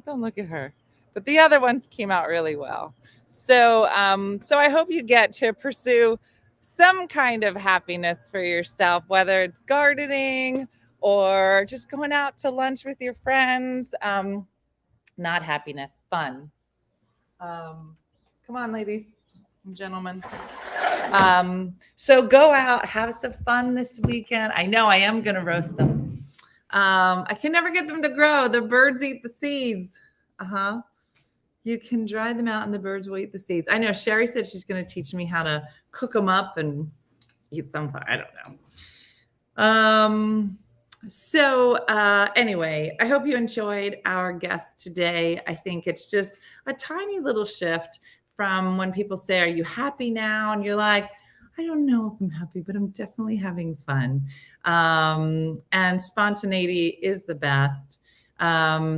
Don't look at her. But the other ones came out really well. So I hope you get to pursue some kind of happiness for yourself, whether it's gardening or just going out to lunch with your friends. Not happiness, fun. Come on, ladies and gentlemen. So go out, have some fun this weekend. I know I am going to roast them. I can never get them to grow. The birds eat the seeds. You can dry them out and the birds will eat the seeds. I know Sherry said she's going to teach me how to cook them up and eat some. I don't know. Anyway, I hope you enjoyed our guest today. I think it's just a tiny little shift from when people say, are you happy now? And you're like, I don't know if I'm happy, but I'm definitely having fun. And spontaneity is the best.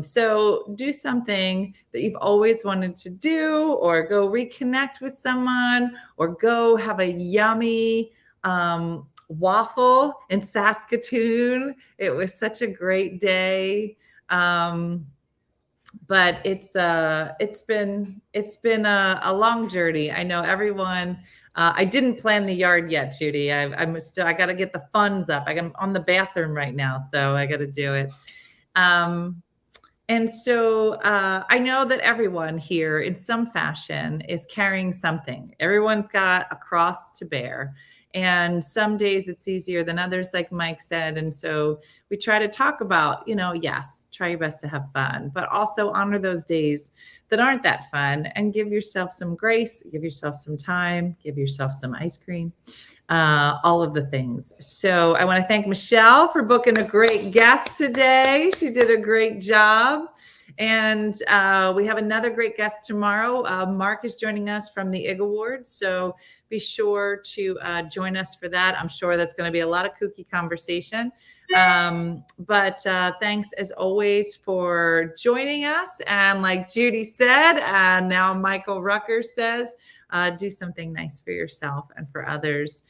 So do something that you've always wanted to do, or go reconnect with someone, or go have a yummy waffle in Saskatoon. It was such a great day. But it's been a long journey. I know everyone. I didn't plan the yard yet, Judy. I got to get the funds up. I'm on the bathroom right now, so I got to do it. And so I know that everyone here in some fashion is carrying something. Everyone's got a cross to bear. And some days it's easier than others, like Mike said. And so we try to talk about, yes, try your best to have fun, but also honor those days that aren't that fun and give yourself some grace, give yourself some time, give yourself some ice cream, all of the things. So I want to thank Michelle for booking a great guest today. She did a great job. And we have another great guest tomorrow. Mark is joining us from the IG Awards. So be sure to join us for that. I'm sure that's going to be a lot of kooky conversation. But thanks as always for joining us. And like Judy said, and now Michael Rucker says, do something nice for yourself and for others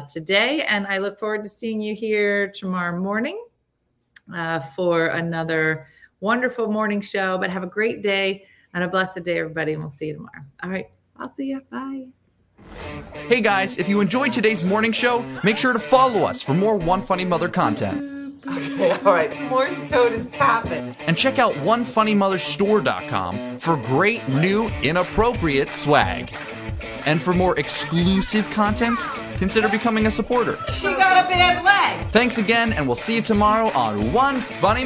today. And I look forward to seeing you here tomorrow morning for another wonderful morning show. But have a great day and a blessed day, everybody. And we'll see you tomorrow. All right. I'll see you. Bye. Hey guys, if you enjoyed today's morning show, make sure to follow us for more One Funny Mother content. Okay, all right. Morse code is tapping. And check out OneFunnyMotherStore.com for great new inappropriate swag. And for more exclusive content, consider becoming a supporter. She got a bad leg. Thanks again, and we'll see you tomorrow on One Funny